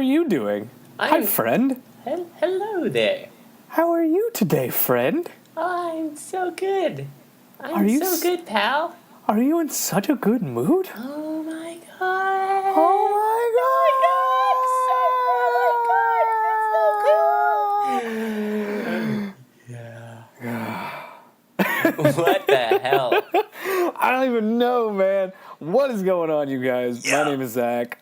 you doing? Hi, friend. Hello there. How are you today, friend? I'm so good. Are you so good, pal. Are you in such a good mood? Oh my god. Oh my god! What the hell? I don't even know, man. What is going on, you guys? Yeah. My name is Zach.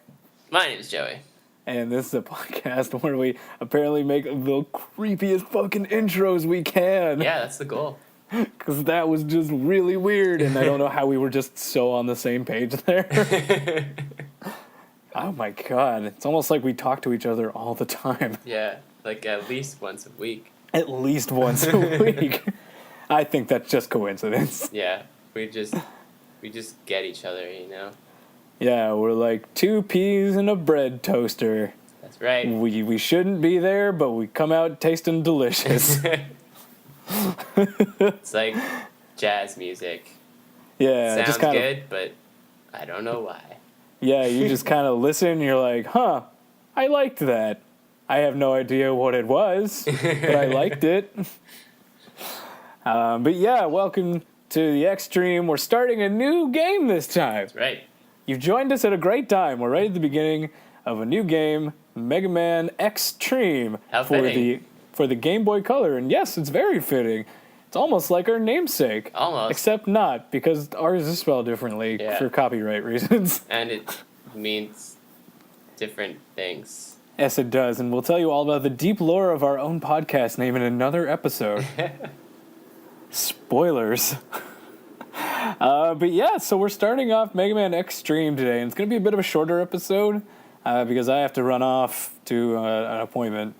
My name is Joey. And this is a podcast where we apparently make the creepiest fucking intros we can. Yeah, that's the goal. Because that was just really weird, and I don't know how we were just so on the same page there. Oh my god, it's almost like we talk to each other all the time. Yeah, like at least once a week. At least once a week. I think that's just coincidence. Yeah, we just get each other, you know? Yeah, we're like two peas in a bread toaster. That's right. We shouldn't be there, but we come out tasting delicious. It's like jazz music. Yeah, Sounds just kind good, of, but I don't know why. yeah, you just kind of listen and you're like, huh, I liked that. I have no idea what it was, but I liked it. But yeah, welcome to the Xtreme. We're starting a new game this time. That's right. You've joined us at a great time. We're right at the beginning of a new game, Man Xtreme, How for fitting. the Game Boy Color. And yes, it's very fitting. It's almost like our namesake. Almost. Except not, because ours is spelled differently for copyright reasons. And it means different things. Yes, it does. And we'll tell you all about the deep lore of our own podcast name in another episode. Spoilers. But yeah, so we're starting off Mega Man Xtreme today, and it's going to be a bit of a shorter episode because I have to run off to an appointment.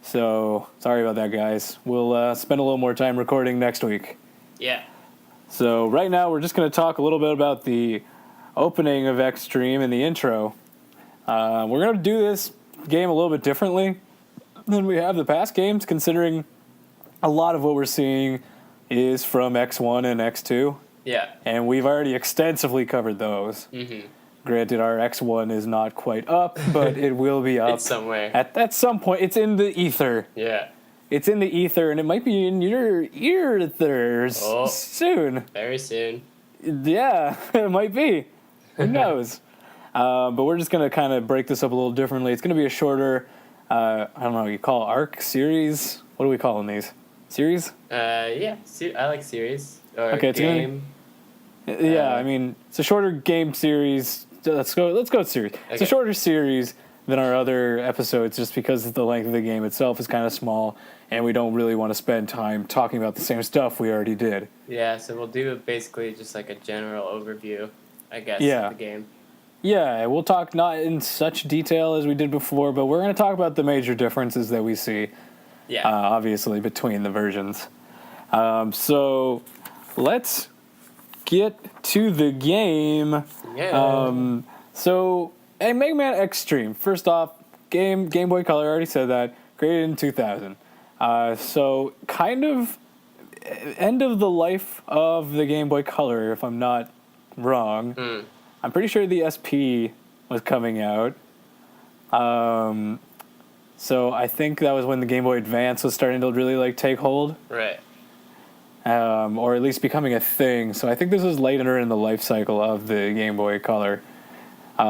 So sorry about that, guys. We'll spend a little more time recording next week. Yeah. So right now we're just going to talk a little bit about the opening of Xtreme and the intro. We're going to do this game a little bit differently than we have the past games, considering a lot of what we're seeing is from X1 and X2. Yeah. And we've already extensively covered those. Mm-hmm. Granted, our X1 is not quite up, but it will be up. It's somewhere. At some point. It's in the ether. Yeah. It's in the ether, and it might be in your earthers soon. Very soon. Yeah, it might be. Who knows? But we're just going to kind of break this up a little differently. It's going to be a shorter, I don't know, you call it arc, series? What are we calling these? Series? Yeah. I like series. Or Okay, it's game. Yeah, I mean, it's a shorter game series. Let's go with series. Okay. It's a shorter series than our other episodes just because the length of the game itself is kind of small, and we don't really want to spend time talking about the same stuff we already did. Yeah, so we'll do basically just like a general overview, I guess, Yeah. of the game. Yeah, we'll talk not in such detail as we did before, but we're going to talk about the major differences that we see, obviously, between the versions. So let's get to the game. Yeah. So, Mega Man Xtreme. First off, Game Boy Color. I already said that. Created in 2000. So, kind of end of the life of the Game Boy Color, if I'm not wrong. I'm pretty sure the SP was coming out. So I think that was when the Game Boy Advance was starting to really take hold. Right. Or at least becoming a thing. So I think this was later in the life cycle of the Game Boy Color.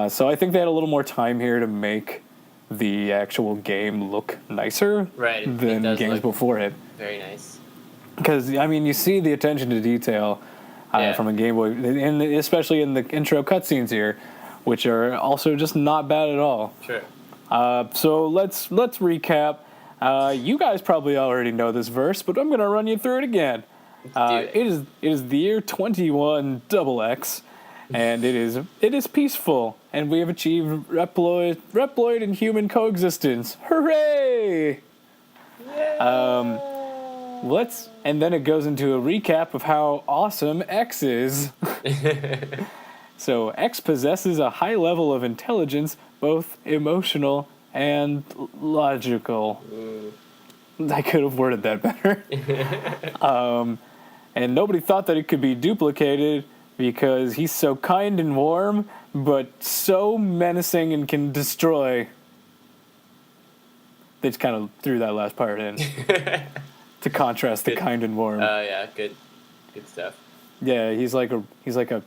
So I think they had a little more time here to make the actual game look nicer than games before it. Very nice. Because, I mean, you see the attention to detail from a Game Boy, and especially in the intro cutscenes here, which are also just not bad at all. Sure. So let's recap. You guys probably already know this verse, but I'm going to run you through it again. It is the year 21XX, and it is peaceful, and we have achieved Reploid and human coexistence. Hooray! And then it goes into a recap of how awesome X is. So X possesses a high level of intelligence, both emotional and logical. I could have worded that better. And nobody thought that it could be duplicated because he's so kind and warm, but so menacing and can destroy. They just kind of threw that last part in to contrast the kind and warm. Oh yeah, good stuff. Yeah, he's like a Venus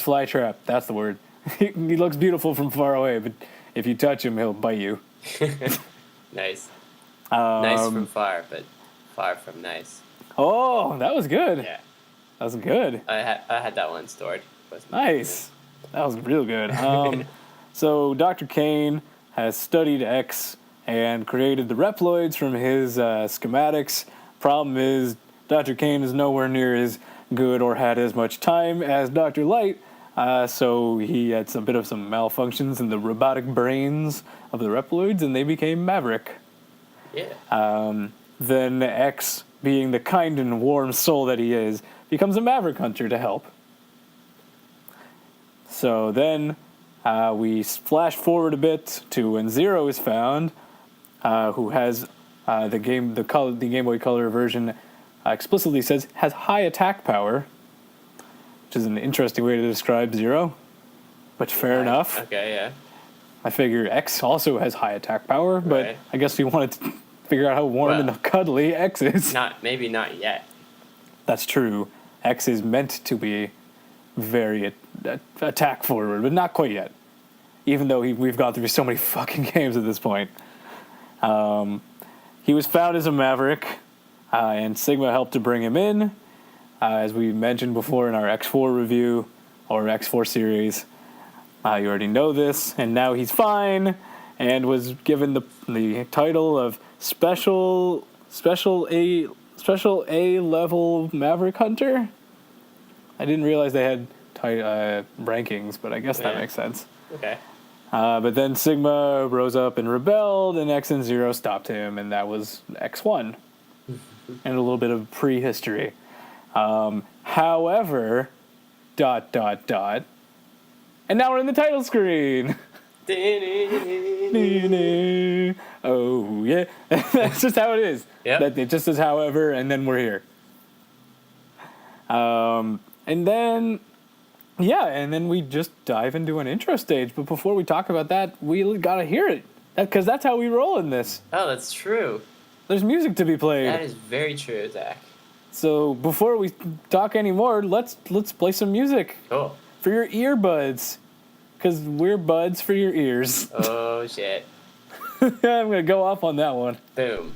flytrap. That's the word. He looks beautiful from far away, but if you touch him, he'll bite you. Nice. Nice from far, but far from nice. Oh, that was good. Yeah. That was good. I had that one stored. Nice. That was real good. So Dr. Kane has studied X and created the Reploids from his schematics. Problem is, Dr. Kane is nowhere near as good or had as much time as Dr. Light, so he had some malfunctions in the robotic brains of the Reploids, and they became Maverick. Yeah. Then X, being the kind and warm soul that he is, becomes a Maverick hunter to help. So then we flash forward a bit to when Zero is found, who has the Game Boy Color version explicitly says has high attack power, which is an interesting way to describe Zero, but fair enough. Okay, yeah. I figure X also has high attack power, but Right. I guess we wanted to figure out how warm and cuddly X is. Maybe not yet. That's true. X is meant to be very attack forward, but not quite yet. Even though we've gone through so many fucking games at this point. He was found as a Maverick, and Sigma helped to bring him in, as we mentioned before in our X4 review, or X4 series. You already know this, and now he's fine, and was given the title of Special A level Maverick Hunter. I didn't realize they had rankings, but I guess that makes sense. Okay. But then Sigma rose up and rebelled, and X and Zero stopped him, and that was X1. And a little bit of prehistory. However, ... And now we're in the title screen. Oh, yeah. That's just how it is. Yep. It just says however, and then we're here. And then we just dive into an intro stage. But before we talk about that, we gotta hear it. Because that's how we roll in this. Oh, that's true. There's music to be played. That is very true, Zach. So before we talk anymore, let's play some music. Cool. For your earbuds. Because we're buds for your ears. Oh, shit. I'm going to go off on that one. Boom.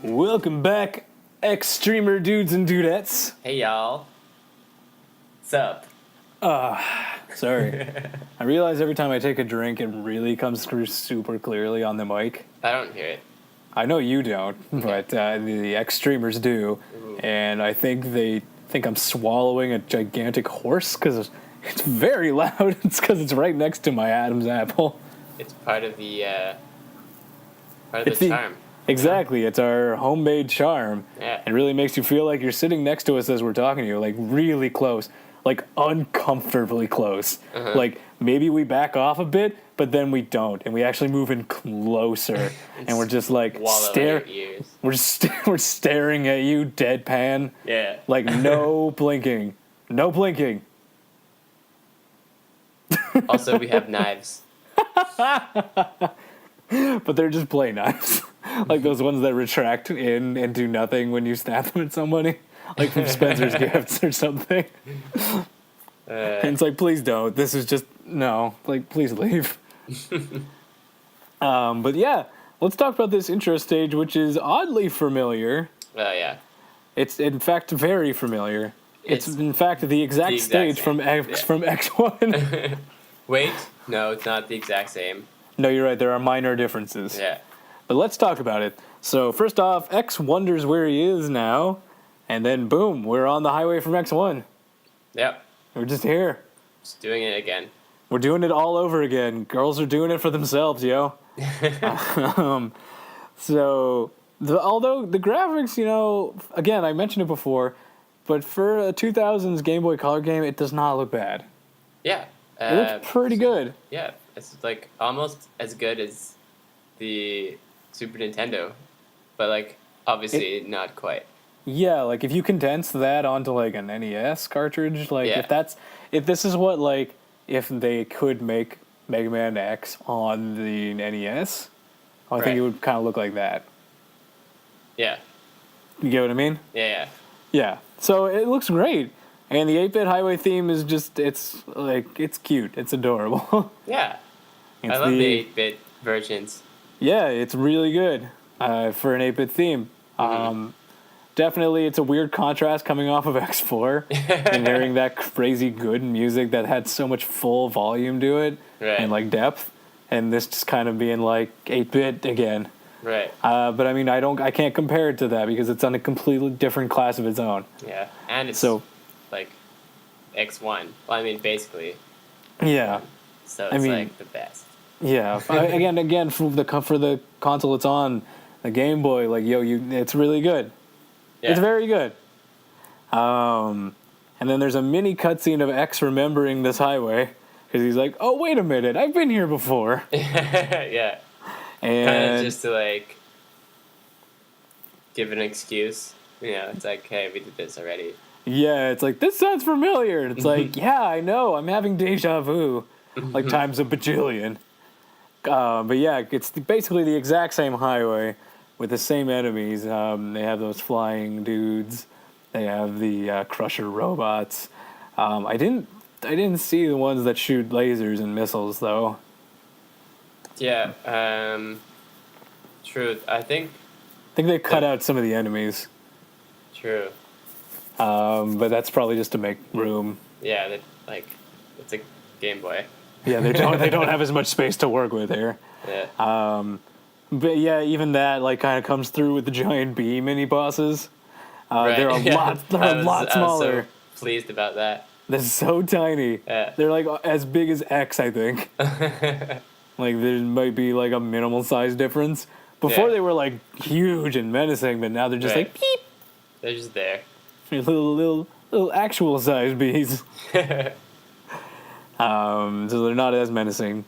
Welcome back, Xtremer dudes and dudettes. Hey y'all. What's up? Sorry. I realize every time I take a drink, it really comes through super clearly on the mic. I don't hear it. I know you don't, but the Xtremers do. Ooh. And I think they think I'm swallowing a gigantic horse because it's very loud. It's because it's right next to my Adam's apple. It's part of the charm. Exactly. It's our homemade charm. Yeah. It really makes you feel like you're sitting next to us as we're talking to you, like really close, like uncomfortably close. Uh-huh. Like maybe we back off a bit, but then we don't, and we actually move in closer, and we're just like we're staring at you, deadpan. Yeah. Like no blinking, no blinking. Also, we have knives. But they're just play knives. Like those ones that retract in and do nothing when you stab them at somebody. Like from Spencer's Gifts or something. And it's like, please don't. This is just, no. Like, please leave. But yeah, let's talk about this intro stage, which is oddly familiar. Oh, yeah. It's, in fact, very familiar. It's in fact, the exact stage from X1. Wait. No, it's not the exact same. No, you're right. There are minor differences. Yeah. But let's talk about it. So first off, X wonders where he is now, and then boom, we're on the highway from X1. Yep. We're just here. Just doing it again. We're doing it all over again. Girls are doing it for themselves, yo. Although the graphics, you know, again, I mentioned it before, but for a 2000s Game Boy Color game, it does not look bad. Yeah. It looks pretty good. Yeah. It's like almost as good as the Super Nintendo, but like obviously not quite. Yeah, like if you condense that onto like an NES cartridge, like if this is what like if they could make Mega Man X on the NES, I think it would kind of look like that. Yeah. You get what I mean? Yeah. Yeah. So it looks great. And the 8-bit highway theme is just, it's cute. It's adorable. Yeah. I love the 8-bit versions. Yeah, it's really good for an 8-bit theme. Mm-hmm. Definitely, it's a weird contrast coming off of X4 and hearing that crazy good music that had so much full volume to it and like depth, and this just kind of being like 8-bit again. Right. But I mean, I can't compare it to that because it's on a completely different class of its own. Yeah, and it's like X1. Well, I mean, basically. Yeah. So it's like the best. Yeah. again, for the console it's on, the Game Boy, like it's really good. Yeah. It's very good. And then there's a mini cutscene of X remembering this highway because he's like, "Oh, wait a minute, I've been here before." Yeah. And kind of just to like give an excuse. You know, it's like, hey, we did this already. Yeah, it's like, this sounds familiar. And it's like, yeah, I know, I'm having deja vu, like times a bajillion. But yeah, it's basically the exact same highway with the same enemies. They have those flying dudes. They have the crusher robots. I didn't see the ones that shoot lasers and missiles though. Yeah. True. I think they cut out some of the enemies. True. But that's probably just to make room. Yeah, it's a Game Boy. Yeah, they don't have as much space to work with here. Yeah. But yeah, even that like kind of comes through with the giant bee mini bosses. They're a lot smaller. I was so pleased about that. They're so tiny. Yeah. They're like as big as X, I think. Like there might be like a minimal size difference. Before they were like huge and menacing, but now they're just like beep. They're just there. Little actual size bees. So they're not as menacing.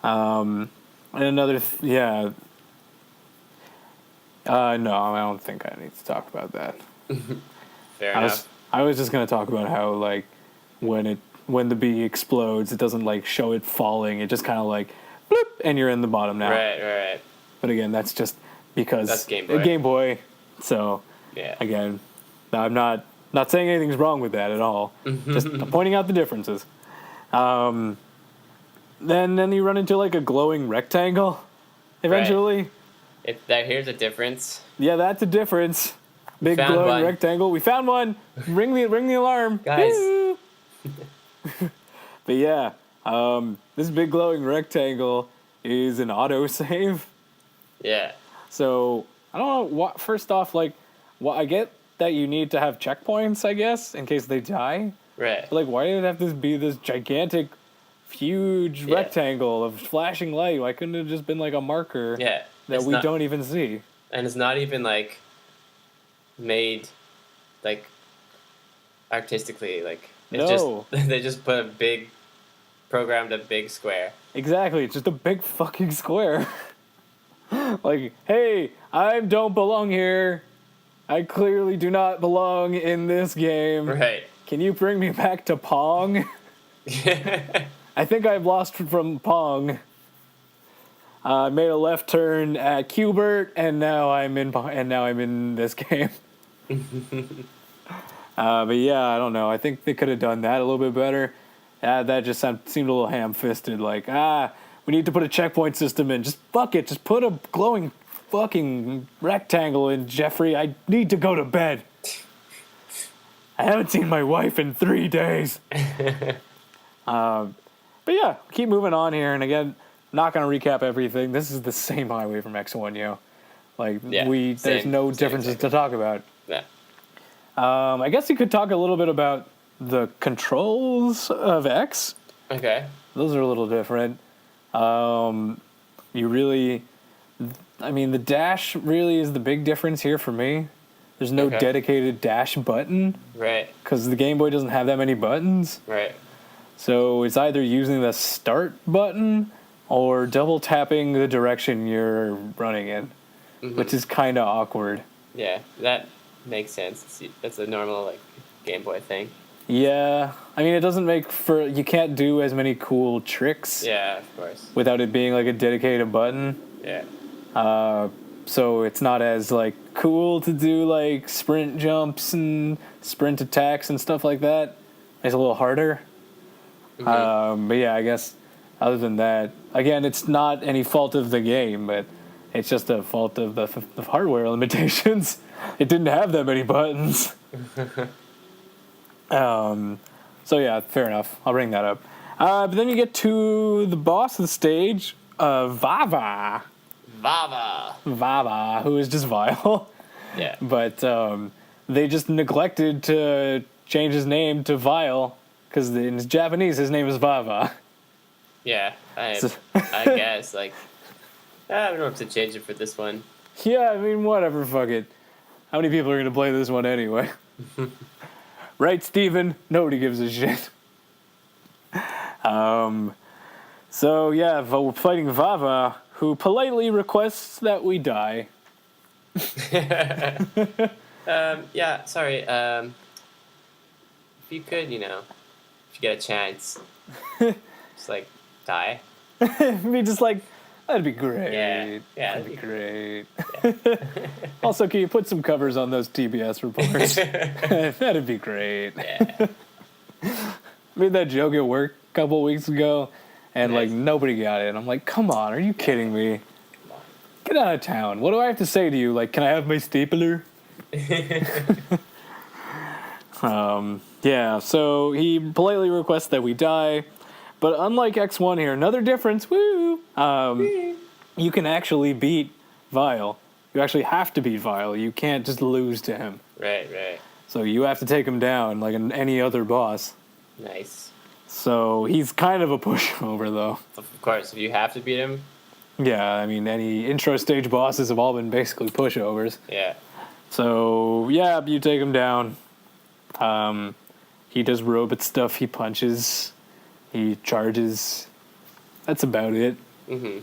And another, no, I don't think I need to talk about that. Fair enough. I was just gonna talk about how like when the bee explodes, it doesn't like show it falling. It just kind of like bloop, and you're in the bottom now. Right. But again, that's just because that's Game Boy. Game Boy. So yeah. Again, I'm not saying anything's wrong with that at all. Just pointing out the differences. Then you run into like a glowing rectangle eventually. Here's a difference. Yeah, that's a difference. Big found glowing one. rectangle. We found one. Ring the alarm. Guys. Woo! But yeah, this big glowing rectangle is an autosave. Yeah. So I don't know what. First off, like, I get that you need to have checkpoints, I guess, in case they die. Right. But like, why did it have to be this gigantic, huge rectangle of flashing light? Why couldn't it have just been like a marker that we don't even see? And it's not even like made like artistically. Like it's just they just put programmed a big square. Exactly, it's just a big fucking square. Like, hey, I don't belong here. I clearly do not belong in this game. Right. Can you bring me back to Pong? I think I've lost from Pong. I made a left turn at Qbert, and now I'm in this game. But yeah, I don't know. I think they could have done that a little bit better. That just seemed a little ham-fisted. Like, we need to put a checkpoint system in. Just fuck it. Just put a glowing fucking rectangle in, Jeffrey. I need to go to bed. I haven't seen my wife in 3 days. But yeah, keep moving on here. And again, not going to recap everything. This is the same highway from X1, yo. Like, there's no differences to talk about. Yeah. I guess you could talk a little bit about the controls of X. Okay. Those are a little different. The dash really is the big difference here for me. There's no dedicated dash button. Right. Because the Game Boy doesn't have that many buttons. Right. So it's either using the start button or double tapping the direction you're running in, which is kind of awkward. Yeah, that makes sense. That's a normal like Game Boy thing. Yeah, I mean, it doesn't you can't do as many cool tricks. Yeah, of course. Without it being like a dedicated button. Yeah. So it's not as like cool to do like sprint jumps and sprint attacks and stuff like that. It's a little harder. But yeah, I guess other than that, again, it's not any fault of the game, but it's just a fault of the hardware limitations. It didn't have that many buttons. So yeah, fair enough. I'll bring that up. But then you get to the boss of the stage, Vava. Vava, who is just vile. Yeah. But they just neglected to change his name to Vile, because in Japanese his name is Vava. Yeah, I guess, like, I don't know if to change it for this one. Yeah, I mean, whatever, fuck it. How many people are going to play this one anyway? Right, Steven? Nobody gives a shit. So, yeah, we're fighting Vava, who politely requests that we die. Yeah, sorry, if you could, if you get a chance, just, like, die. Me just like, that'd be great. Yeah, that'd be great. Yeah. Also, can you put some covers on those TBS reports? That'd be great. Yeah. I made that joke at work a couple weeks ago, and like nobody got it. I'm like, come on, are you kidding me? Get out of town. What do I have to say to you? Like, can I have my stapler? Yeah, so he politely requests that we die. But unlike X1 here, another difference, you can actually beat Vile. You actually have to beat Vile. You can't just lose to him. Right. So you have to take him down like any other boss. Nice. So he's kind of a pushover, though. Of course, if you have to beat him. Yeah, I mean, any intro stage bosses have all been basically pushovers. Yeah. So, yeah, you take him down. He does robot stuff. He punches. He charges. That's about it. Mm-hmm.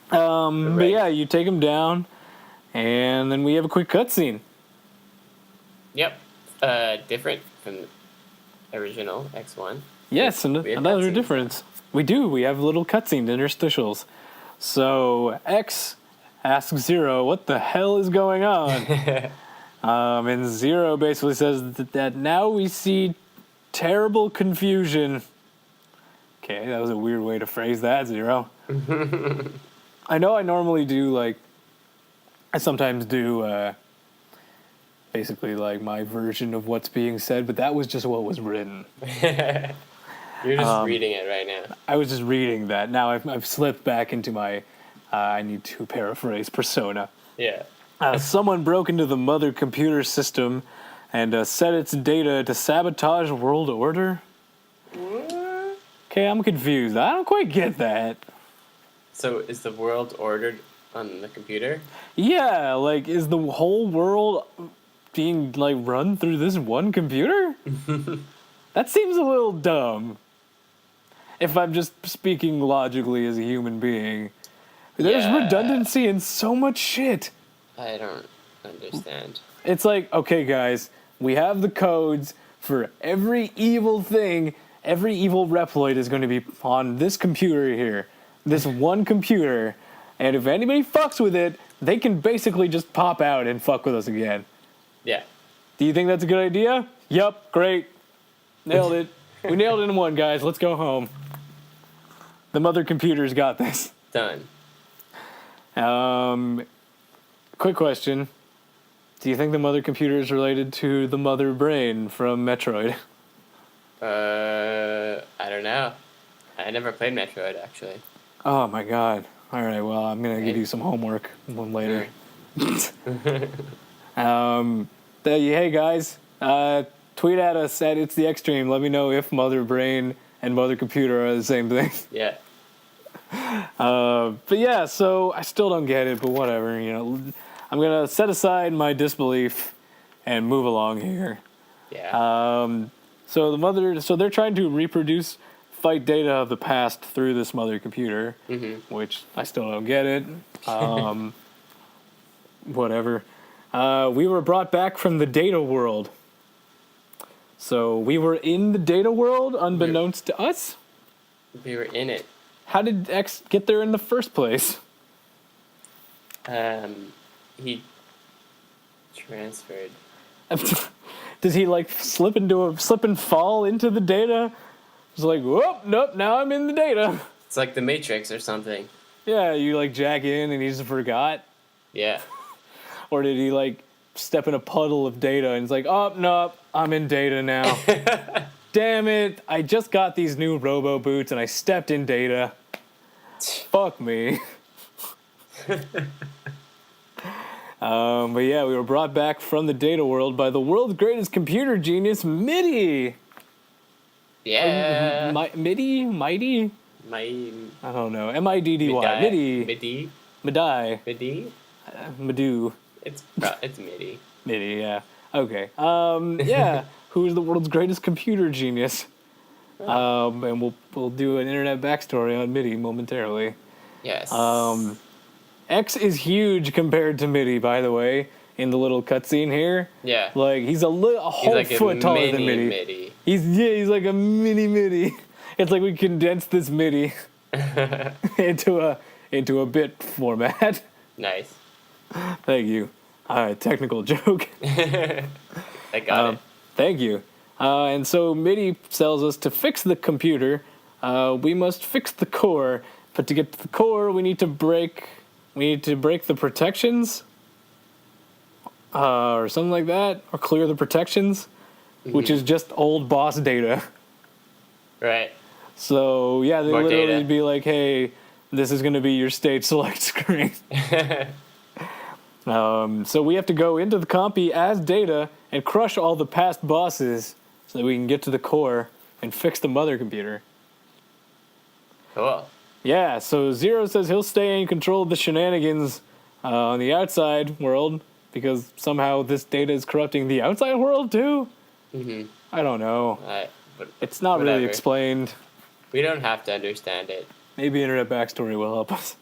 But yeah, you take him down, and then we have a quick cutscene. Yep. Different from the original X1. Yes, another difference. We do. We have little cutscene interstitials. So X asks Zero, "What the hell is going on?" And Zero basically says that now we see terrible confusion. Okay, that was a weird way to phrase that, Zero. I know I normally do, like, I sometimes do basically like my version of what's being said, but that was just what was written. You're just reading it right now. I was just reading that. Now I've slipped back into my I need to paraphrase persona. Yeah. Someone broke into the mother computer system and set its data to sabotage world order. What? Okay, I'm confused. I don't quite get that. So is the world ordered on the computer? Yeah, like, is the whole world being, like, run through this one computer? That seems a little dumb. If I'm just speaking logically as a human being. There's redundancy in so much shit. I don't understand. It's like, okay, guys, we have the codes for every evil thing, every evil Reploid is going to be on this computer here. This one computer. And if anybody fucks with it, they can basically just pop out and fuck with us again. Yeah. Do you think that's a good idea? Yup, great. Nailed it. We nailed it in one, guys. Let's go home. The mother computer's got this. Done. Quick question. Do you think the mother computer is related to the mother brain from Metroid? I don't know. I never played Metroid, actually. Oh my god. Alright, well, I'm gonna give you some homework one later. Hey guys, tweet at us at It's the Xtreme. Let me know if mother brain and mother computer are the same thing. Yeah. But yeah, so I still don't get it, but whatever, you know. I'm gonna set aside my disbelief and move along here. Yeah. So they're trying to reproduce fight data of the past through this mother computer, which I still don't get it. Whatever. We were brought back from the data world. So we were in the data world unbeknownst to us? We were in it. How did X get there in the first place? He transferred. Does he like slip and fall into the data? It's like, whoop, nope, now I'm in the data. It's like the Matrix or something. Yeah, you like jack in and he just forgot. Yeah. Or did he like step in a puddle of data and it's like, oh, no, I'm in data now. Damn it, I just got these new robo boots and I stepped in data. Fuck me. But yeah, we were brought back from the data world by the world's greatest computer genius, MIDI. Yeah. MIDI? Mighty? I don't know. M-I-D-D-Y. MIDI. MIDI. Madai. MIDI. Madu. It's MIDI. MIDI, yeah. Okay. Yeah. Who's the world's greatest computer genius? And we'll do an internet backstory on MIDI momentarily. Yes. X is huge compared to MIDI, by the way, in the little cutscene here. Yeah. Like he's a whole like foot taller than MIDI. He's like a mini MIDI. It's like we condensed this MIDI into a bit format. Nice. Thank you. Technical joke. I got it. Thank you. And so MIDI tells us to fix the computer, we must fix the core. But to get to the core, we need to break the protections, or something like that, or clear the protections, which is just old boss data. Right. So yeah, they More literally data. be like, "Hey, this is going to be your state select screen." So we have to go into the compy as data and crush all the past bosses so that we can get to the core and fix the mother computer. Cool. Yeah, so Zero says he'll stay in control of the shenanigans on the outside world because somehow this data is corrupting the outside world too? I don't know. But It's not really explained. We don't have to understand it. Maybe Internet Backstory will help us.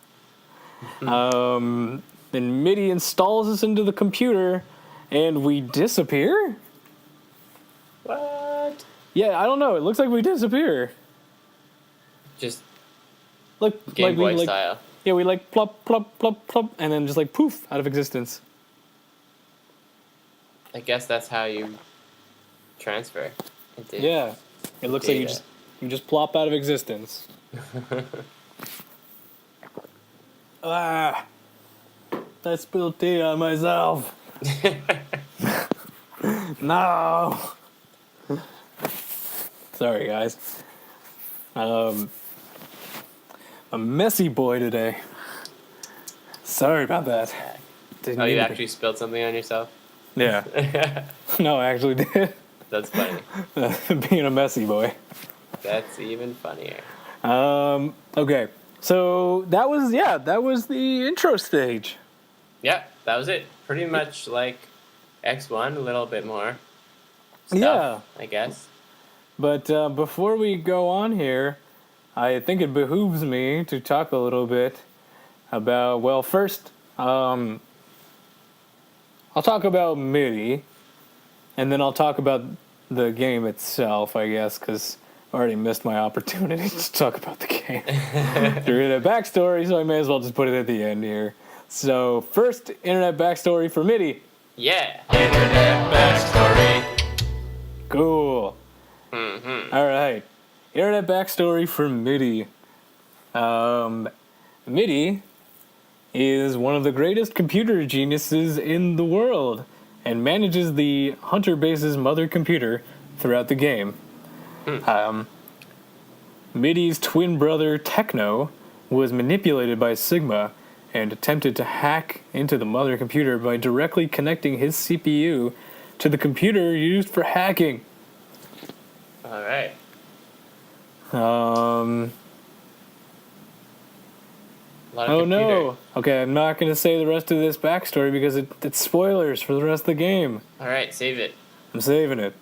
Then MIDI installs us into the computer and we disappear? What? Yeah, I don't know. It looks like we disappear. Just Like Game we Boy style. Yeah, we like plop, plop, plop, plop, and then just like poof, out of existence. I guess that's how you transfer. Yeah, it looks like you just plop out of existence. I spilled tea on myself. No. Sorry, guys. A messy boy today. Sorry about that. Oh, you actually spilled something on yourself? Yeah. No, I actually did. That's funny. Being a messy boy. That's even funnier. Okay. So that was the intro stage. Yeah, that was it. Pretty much like X1, a little bit more stuff, Yeah. I guess. But before we go on here, I think it behooves me to talk a little bit about, well, first, I'll talk about MIDI, and then I'll talk about the game itself, I guess, because I already missed my opportunity to talk about the game. Through the backstory, so I may as well just put it at the end here. So, first, internet backstory for MIDI. Yeah. Internet backstory. Cool. Mm-hmm. All right. Internet backstory for MIDI. MIDI is one of the greatest computer geniuses in the world and manages the Hunter base's mother computer throughout the game. MIDI's twin brother Techno was manipulated by Sigma and attempted to hack into the mother computer by directly connecting his CPU to the computer used for hacking. All right. Oh no. Okay, I'm not going to say the rest of this backstory because it's spoilers for the rest of the game. All right, save it. I'm saving it.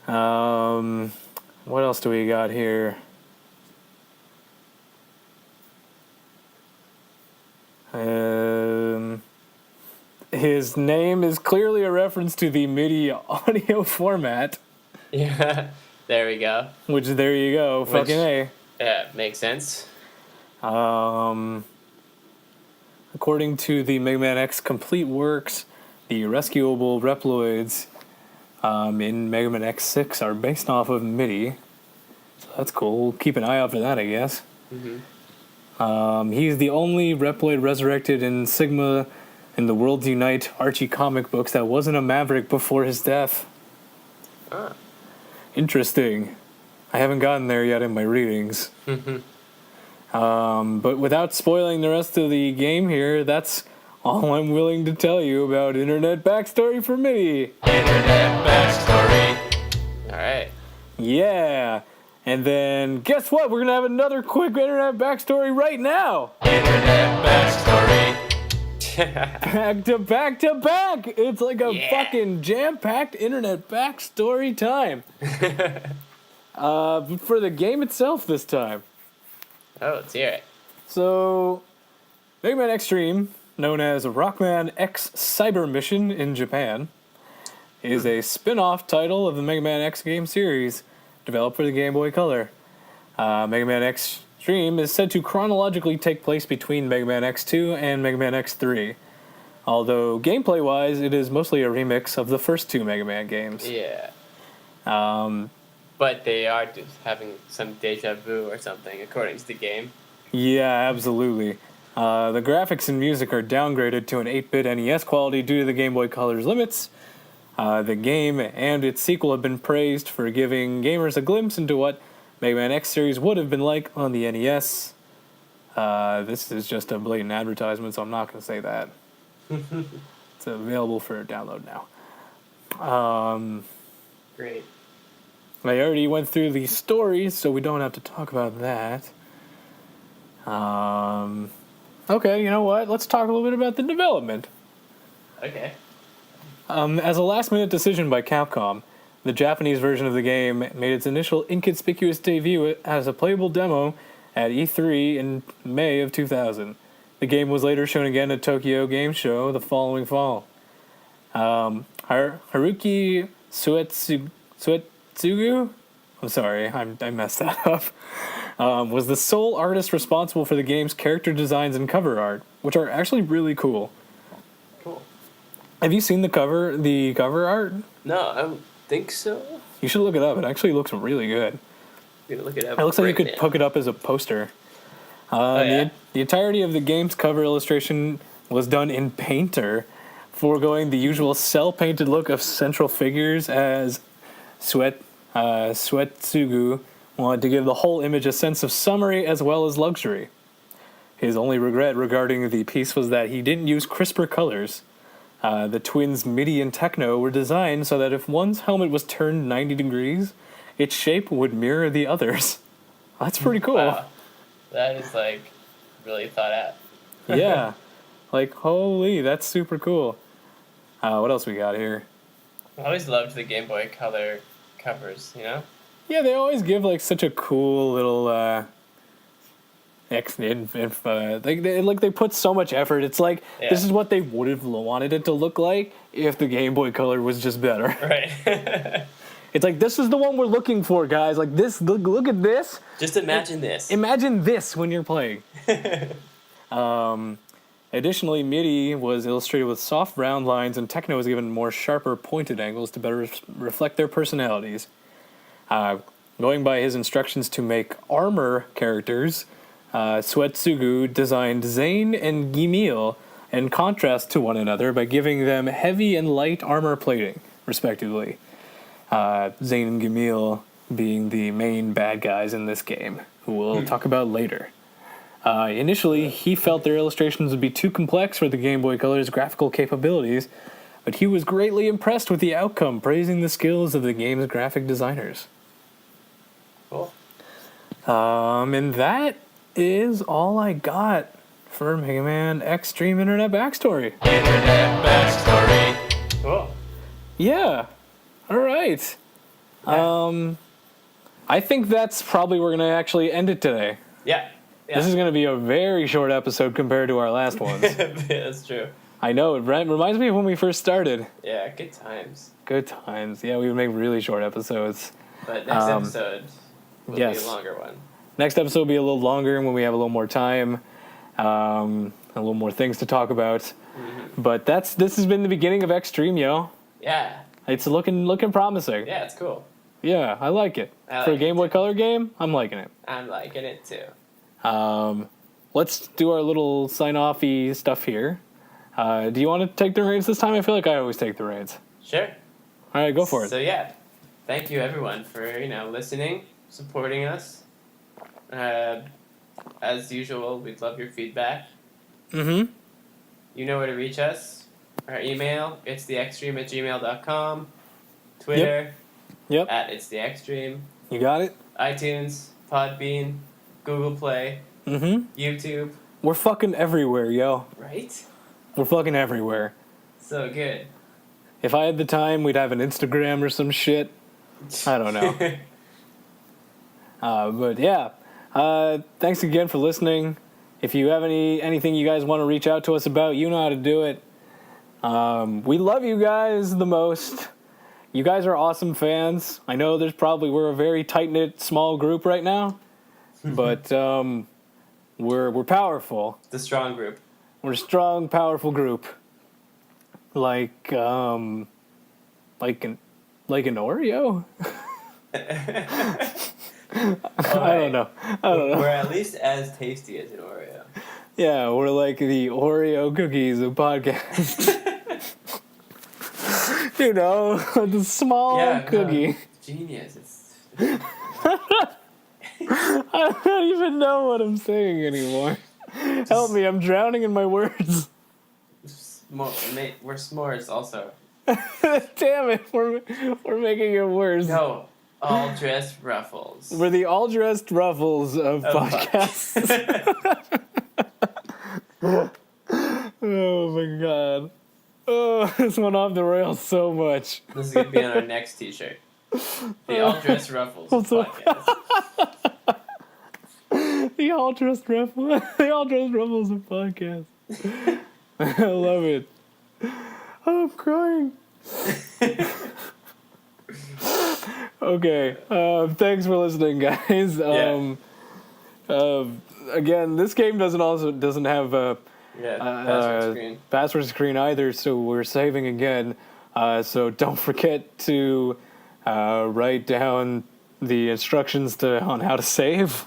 What else do we got here? His name is clearly a reference to the MIDI audio format. Yeah, there we go. Which, there you go. Fucking A. Yeah, makes sense. According to the Mega Man X Complete Works, the rescuable Reploids in Mega Man X6 are based off of MIDI. So that's cool. We'll keep an eye out for that, I guess. Mm-hmm. He's the only Reploid resurrected in Sigma in the Worlds Unite Archie comic books that wasn't a Maverick before his death. Ah. Interesting. I haven't gotten there yet in my readings. But without spoiling the rest of the game here, that's all I'm willing to tell you about internet backstory for MIDI. Internet backstory. All right. Yeah. And then, guess what? We're going to have another quick internet backstory right now. Internet backstory. Back to back to back. It's like a fucking jam-packed internet backstory time. For the game itself this time. Oh, let's hear it. So, Mega Man Xtreme, known as Rockman X Cyber Mission in Japan, is a spin-off title of the Mega Man X game series, developed for the Game Boy Color. Mega Man Xtreme is said to chronologically take place between Mega Man X2 and Mega Man X3, although gameplay-wise, it is mostly a remix of the first two Mega Man games. Yeah. But they are just having some deja vu or something, according to the game. Yeah, absolutely. The graphics and music are downgraded to an 8-bit NES quality due to the Game Boy Color's limits. The game and its sequel have been praised for giving gamers a glimpse into what Mega Man X series would have been like on the NES. This is just a blatant advertisement, so I'm not going to say that. It's available for download now. Great. I already went through the story, so we don't have to talk about that. Okay, you know what? Let's talk a little bit about the development. Okay. As a last-minute decision by Capcom, the Japanese version of the game made its initial inconspicuous debut as a playable demo at E3 in May of 2000. The game was later shown again at Tokyo Game Show the following fall. Haruki Suetsugu? I'm sorry, I messed that up. Was the sole artist responsible for the game's character designs and cover art, which are actually really cool. Cool. Have you seen the cover art? No, I don't think so. You should look it up. It actually looks really good. I'm gonna look it up. It looks like you could hook it up as a poster. The entirety of the game's cover illustration was done in Painter, foregoing the usual cell-painted look of central figures as Suetsugu wanted to give the whole image a sense of summery as well as luxury. His only regret regarding the piece was that he didn't use crisper colors. The twins' MIDI and techno were designed so that if one's helmet was turned 90 degrees, its shape would mirror the others. That's pretty cool. Wow. That is, like, really thought out. Yeah. Like, holy, that's super cool. What else we got here? I always loved the Game Boy Color covers, you know? Yeah, they always give, like, such a cool little, they put so much effort. It's like, This is what they would have wanted it to look like if the Game Boy Color was just better. Right. It's like, this is the one we're looking for, guys. Like, this, look at this. Just imagine this. Imagine this when you're playing. Additionally, MIDI was illustrated with soft round lines, and techno was given more sharper pointed angles to better reflect their personalities. Going by his instructions to make armor characters, Suetsugu designed Zane and Gimil in contrast to one another by giving them heavy and light armor plating, respectively. Zane and Gimil being the main bad guys in this game, who we'll talk about later. Initially, he felt their illustrations would be too complex for the Game Boy Color's graphical capabilities, but he was greatly impressed with the outcome, praising the skills of the game's graphic designers. Cool. And that is all I got for Mega Man Xtreme Internet Backstory. Internet Backstory. Cool. Yeah. All right. Yeah. I think that's probably where we're going to actually end it today. Yeah. This is going to be a very short episode compared to our last ones. That's true. I know. It reminds me of when we first started. Yeah, good times. Good times. Yeah, we would make really short episodes. But next episode will be a longer one. Next episode will be a little longer when we have a little more time, a little more things to talk about. Mm-hmm. But this has been the beginning of Xtreme, yo. Yeah. It's looking promising. Yeah, it's cool. Yeah, I like it. For a Game Boy Color game, I'm liking it. I'm liking it too. Let's do our little sign-off-y stuff here. Do you want to take the reins this time? I feel like I always take the reins. Sure. All right, go for it. So yeah, thank you everyone for listening, supporting us. As usual, we'd love your feedback. Mm-hmm. You know where to reach us. Our email, itsthextreme@gmail.com. Twitter, Yep. @itsthextreme. You got it? iTunes, Podbean, Google Play, YouTube. We're fucking everywhere, yo. Right? We're fucking everywhere. So good. If I had the time, we'd have an Instagram or some shit. I don't know. But yeah, thanks again for listening. If you have anything you guys want to reach out to us about, you know how to do it. We love you guys the most. You guys are awesome fans. I know we're a very tight-knit, small group right now, but we're powerful. The strong group. We're a strong, powerful group. Like an Oreo? I don't know. We're at least as tasty as an Oreo. Yeah, we're like the Oreo cookies of podcasts. You know, the small cookie. No, genius. I don't even know what I'm saying anymore. Help me, I'm drowning in my words. We're s'mores also. Damn it, we're making it worse. No, all-dressed ruffles. We're the all-dressed ruffles of podcasts. Oh my god. Oh, this went off the rails so much. This is going to be on our next t-shirt. The all-dressed ruffles of podcast. The all-dressed ruffles of podcast. I love it. Oh, I'm crying. Okay. Thanks for listening, guys. Again, this game doesn't have a password screen either, so we're saving again. So don't forget to write down the instructions on how to save.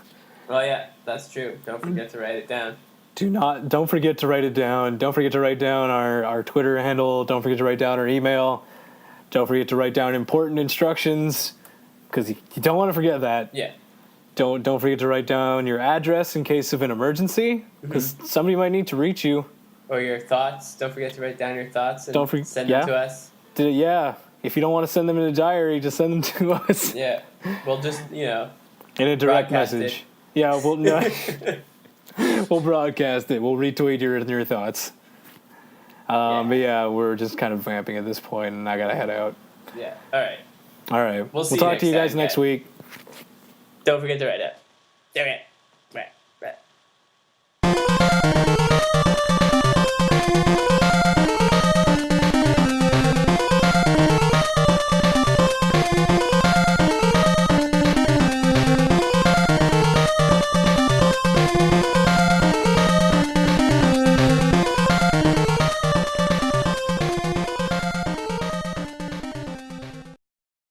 Oh yeah, that's true. Don't forget to write it down. Don't forget to write it down. Don't forget to write down our Twitter handle. Don't forget to write down our email. Don't forget to write down important instructions, because you don't want to forget that. Yeah. Don't forget to write down your address in case of an emergency, because somebody might need to reach you. Or your thoughts. Don't forget to write down your thoughts and send them to us. If you don't want to send them in a diary, just send them to us. Yeah. We'll just, in a direct message. Yeah, we'll broadcast it. We'll retweet your thoughts. But yeah, we're just kind of vamping at this point, and I gotta head out. Yeah. All right. All right. We'll talk to you guys next week. Don't forget to write it. Okay.